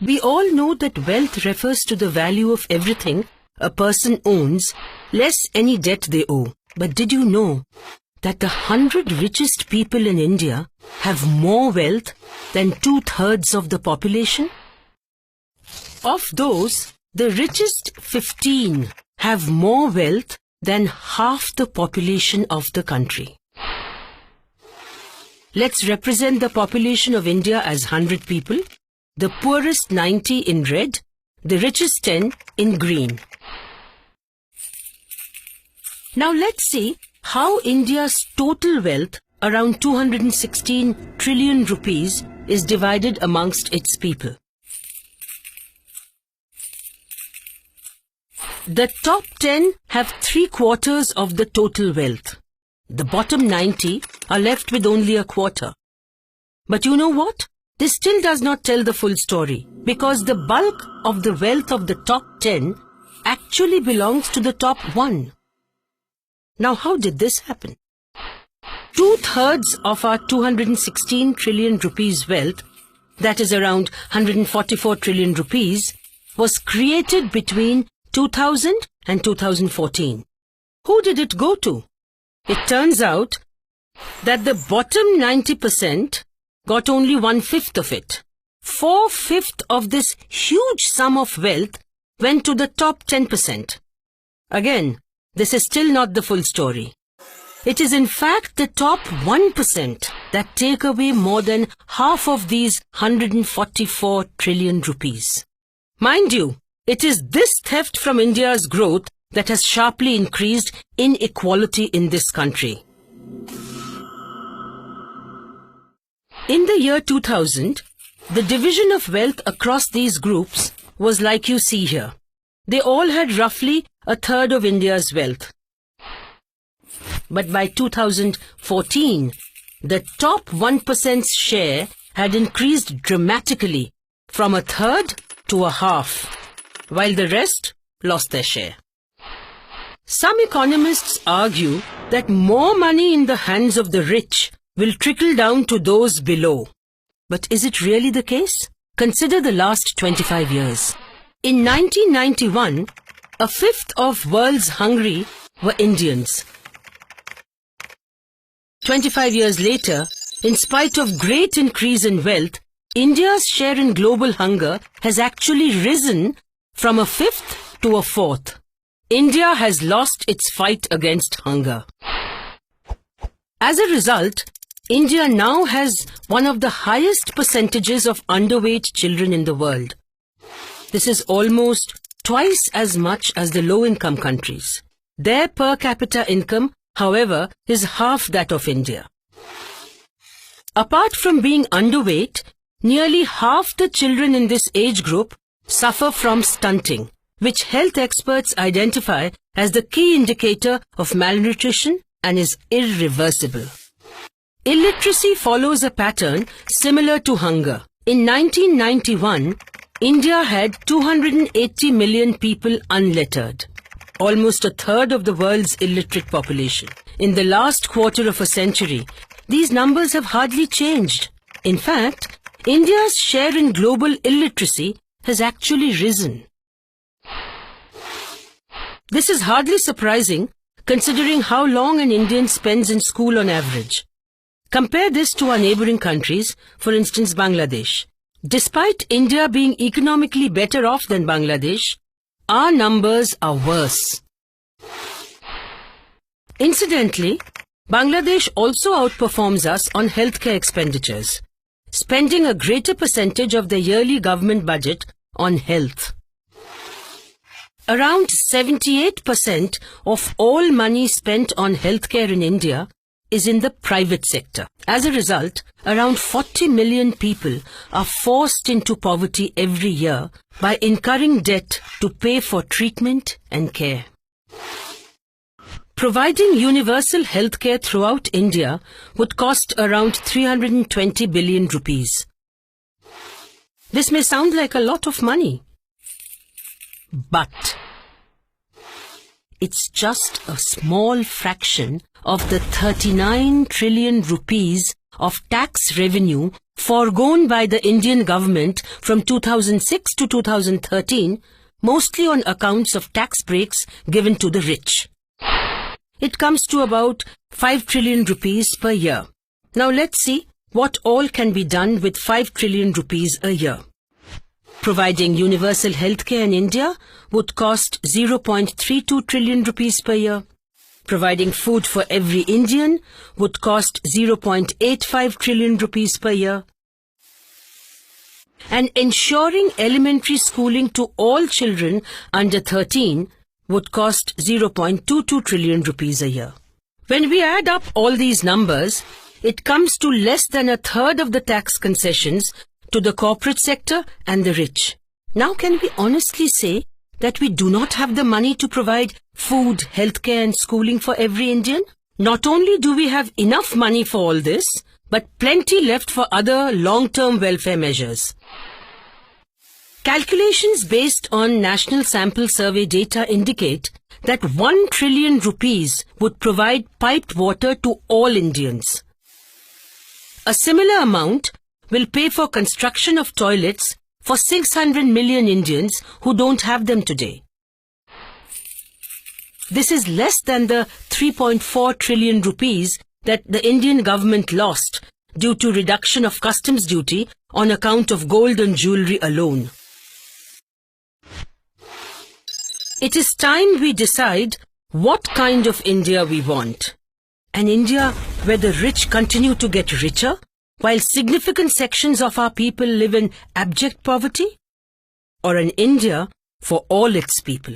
We all know that wealth refers to the value of everything a person owns, less any debt they owe. But did you know that the 100 richest people in India have more wealth than 2/3 of the population? Of those, the richest 15 have more wealth than half the population of the country. Let's represent the population of India as 100 people, the poorest 90 in red, the richest 10 in green. Now let's see how India's total wealth, around 216 trillion rupees, is divided amongst its people. The top 10 have 3/4 of the total wealth. The bottom 90 are left with only a quarter. But you know what? This still does not tell the full story, because the bulk of the wealth of the top 10 actually belongs to the top 1. Now how did this happen? 2/3 of our 216 trillion rupees wealth, that is around 144 trillion rupees, was created between 2000 and 2014. Who did it go to? It turns out that the bottom 90% got only 1/5 of it. 4/5 of this huge sum of wealth went to the top 10%. Again, this is still not the full story. It is in fact the top 1% that take away more than half of these 144 trillion rupees. Mind you, it is this theft from India's growth that has sharply increased inequality in this country. In the year 2000, the division of wealth across these groups was like you see here. They all had roughly 1/3 of India's wealth. But by 2014, the top 1%'s share had increased dramatically from 1/3 to 1/2, while the rest lost their share. Some economists argue that more money in the hands of the rich will trickle down to those below. But is it really the case? Consider the last 25 years. In 1991, 1/5 of world's hungry were Indians. 25 years later, in spite of great increase in wealth, India's share in global hunger has actually risen from 1/5 to 1/4. India has lost its fight against hunger. As a result, India now has one of the highest percentages of underweight children in the world. This is almost twice as much as the low-income countries. Their per capita income, however, is half that of India. Apart from being underweight, nearly half the children in this age group suffer from stunting, which health experts identify as the key indicator of malnutrition and is irreversible. Illiteracy follows a pattern similar to hunger. In 1991, India had 280 million people unlettered, almost 1/3 of the world's illiterate population. In the last quarter of a century, these numbers have hardly changed. In fact, India's share in global illiteracy has actually risen. This is hardly surprising, considering how long an Indian spends in school on average. Compare this to our neighboring countries, for instance Bangladesh. Despite India being economically better off than Bangladesh, our numbers are worse. Incidentally, Bangladesh also outperforms us on healthcare expenditures, spending a greater percentage of their yearly government budget on health. Around 78% of all money spent on healthcare in India is in the private sector. As a result, around 40 million people are forced into poverty every year by incurring debt to pay for treatment and care. Providing universal healthcare throughout India would cost around 320 billion rupees. This may sound like a lot of money, but it's just a small fraction of the 39 trillion rupees of tax revenue foregone by the Indian government from 2006 to 2013, mostly on accounts of tax breaks given to the rich. It comes to about 5 trillion rupees per year. Now let's see what all can be done with 5 trillion rupees a year. Providing universal healthcare in India would cost 0.32 trillion rupees per year. Providing food for every Indian would cost 0.85 trillion rupees per year. And ensuring elementary schooling to all children under 13 would cost 0.22 trillion rupees a year. When we add up all these numbers, it comes to less than a third of the tax concessions to the corporate sector and the rich. Now can we honestly say that we do not have the money to provide food, healthcare and schooling for every Indian? Not only do we have enough money for all this, but plenty left for other long-term welfare measures. Calculations based on National Sample Survey data indicate that 1 trillion rupees would provide piped water to all Indians. A similar amount will pay for construction of toilets for 600 million Indians who don't have them today. This is less than the 3.4 trillion rupees that the Indian government lost due to reduction of customs duty on account of gold and jewellery alone. It is time we decide what kind of India we want. An India where the rich continue to get richer, while significant sections of our people live in abject poverty? Or an India for all its people?